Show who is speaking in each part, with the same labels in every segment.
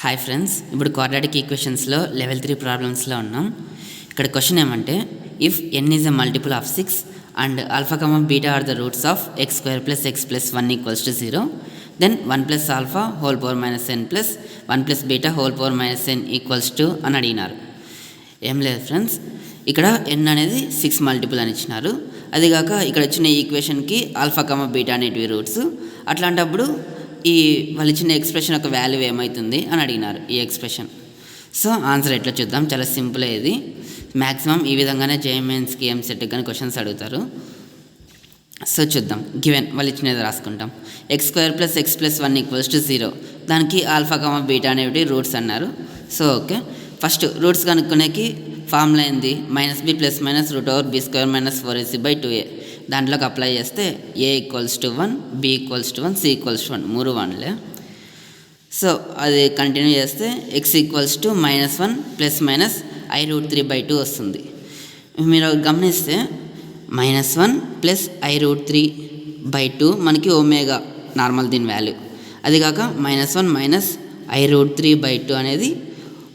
Speaker 1: Hi friends, ఇప్పుడు quadratic ఈక్వేషన్స్లో level 3 ప్రాబ్లమ్స్లో ఉన్నాం. ఇక్కడ క్వశ్చన్ ఏమంటే, if n is a multiple of 6 and alpha comma beta are the roots of x square plus x plus 1 equals to 0, then 1 plus alpha whole power minus n plus 1 plus beta whole power minus n equals to అని అడిగినారు. ఏం లేదు friends, ఇక్కడ n అనేది 6 multiple అని ఇచ్చినారు. అదిగాక ఇక్కడ ఇచ్చిన ఈక్వేషన్కి ఆల్ఫా కమా బీటా అనేటివి రూట్స్. అట్లాంటప్పుడు వాళ్ళు ఇచ్చిన ఎక్స్ప్రెషన్ ఒక వాల్యూ ఏమవుతుంది అని అడిగినారు ఈ ఎక్స్ప్రెషన్. సో ఆన్సర్ ఎట్లా చూద్దాం, చాలా సింపుల్. ఇది మ్యాక్సిమం ఈ విధంగానే జేఎంఎన్స్కి ఎంసెట్ కానీ క్వశ్చన్స్ అడుగుతారు. సో చూద్దాం. గివెన్ వాళ్ళు ఇచ్చినది రాసుకుంటాం. X square plus x plus 1 equals to 0, దానికి ఆల్ఫా కమా బీటా అనేవి రూట్స్ అన్నారు. సో ఓకే, ఫస్ట్ రూట్స్ కనుక్కునేకి ఫార్ములా ఏంది, -b plus minus root over b square minus 4ac/2a. దాంట్లోకి అప్లై చేస్తే a equals to 1, b equals to 1, c equals to 1, 3 1లే. So అది continue చేస్తే x equals to -1 plus minus i√3/2 వస్తుంది. మీరు గమనిస్తే -1 ప్లస్ i√3/2 మనకి ఒమేగా నార్మల్ దీని వాల్యూ. అది కాక -1 మైనస్ i√3/2 అనేది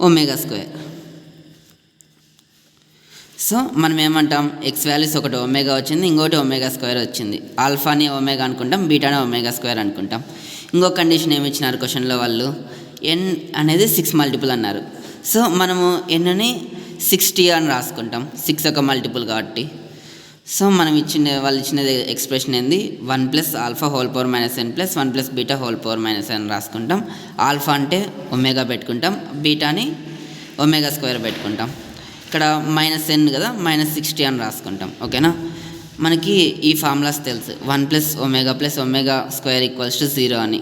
Speaker 1: ఒమేగా స్క్వేర్. సో మనం ఏమంటాం, ఎక్స్ వాల్యూస్ ఒకటి ఒమేగా వచ్చింది, ఇంకోటి ఒమేగా స్క్వేర్ వచ్చింది. ఆల్ఫాని ఒమేగా అనుకుంటాం, బీటాని ఒమేగా స్క్వేర్ అనుకుంటాం. ఇంకొక కండిషన్ ఏమి ఇచ్చినారు క్వశ్చన్లో వాళ్ళు, n అనేది 6 మల్టిపుల్ అన్నారు. సో మనము nని 60 అని రాసుకుంటాం, 6 ఒక మల్టిపుల్ కాబట్టి. సో వాళ్ళు ఇచ్చినది ఎక్స్ప్రెషన్ ఏంది, 1 plus alpha whole power minus n plus 1 plus beta whole power minus n రాసుకుంటాం. ఆల్ఫా అంటే ఒమేగా పెట్టుకుంటాం, బీటాని ఒమేగా స్క్వేర్ పెట్టుకుంటాం. ఇక్కడ -n కదా, -60 అని రాసుకుంటాం. ఓకేనా, మనకి ఈ ఫార్ములాస్ తెలుసు, 1 plus omega square equals to 0 అని.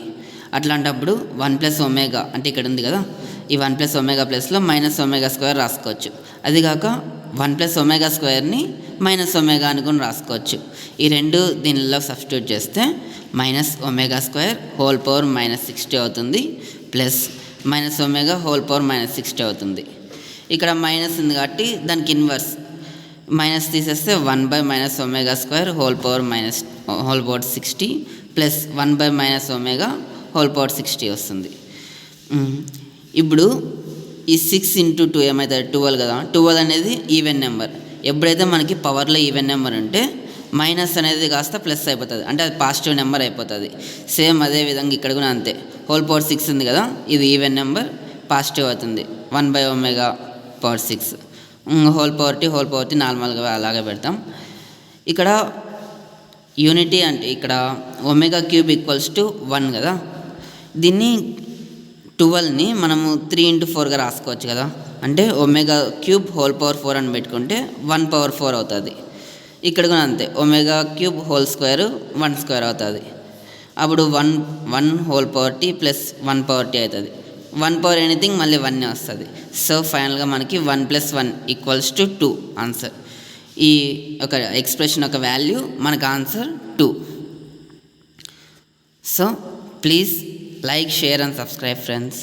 Speaker 1: అట్లాంటప్పుడు 1 ప్లస్ ఒమేగా అంటే ఇక్కడ ఉంది కదా, ఈ 1 ప్లస్ ఒమేగా ప్లస్లో -ఒమేగా స్క్వేర్ రాసుకోవచ్చు. అదిగాక 1 ప్లస్ ఒమేగా స్క్వేర్ని -ఒమేగా అనుకుని రాసుకోవచ్చు. ఈ రెండు దీనిలో సబ్స్టిట్యూట్ చేస్తే -ఒమేగా స్క్వేర్ హోల్ పవర్ -60 అవుతుంది, ప్లస్ -ఒమేగా హోల్ పవర్ -60 అవుతుంది. ఇక్కడ మైనస్ ఉంది కాబట్టి దానికి ఇన్వర్స్ మైనస్ తీసేస్తే 1 omega square whole power 60 plus 1 omega whole power 60 వస్తుంది. ఇప్పుడు ఈ 6 ఇంటూ 2 ఏమవుతుంది, 12 కదా. 12 అనేది ఈవెన్ నెంబర్. ఎప్పుడైతే మనకి పవర్లో ఈవెన్ నెంబర్ ఉంటే మైనస్ అనేది కాస్త ప్లస్ అయిపోతుంది, అంటే అది పాజిటివ్ నెంబర్ అయిపోతుంది. సేమ్ అదే విధంగా ఇక్కడ కూడా అంతే. హోల్ పవర్ 6 ఉంది కదా, ఇది ఈవెన్ నెంబర్, పాజిటివ్ అవుతుంది. 1 omega power 6 whole power t నార్మల్గా అలాగే పెడతాం. ఇక్కడ యూనిటీ అంటే ఇక్కడ ఒమేగా క్యూబ్ ఈక్వల్స్ టు 1 కదా, దీన్ని 12ని మనము 3 into 4గా రాసుకోవచ్చు కదా. అంటే ఒమేగా క్యూబ్ హోల్ పవర్ 4 అని పెట్టుకుంటే 1 పవర్ 4 అవుతుంది. ఇక్కడ కూడా అంతే, omega cube whole square 1 square అవుతుంది. అప్పుడు 1 whole power t plus 1 power t అవుతుంది. 1 పవర్ ఎనీథింగ్ మళ్ళీ 1 వస్తుంది. సో ఫైనల్గా మనకి 1 + 1 ఈక్వల్స్ టు 2 ఆన్సర్. ఈ ఒక ఎక్స్ప్రెషన్ ఒక వాల్యూ మనకు answer 2. So please like, share and subscribe friends.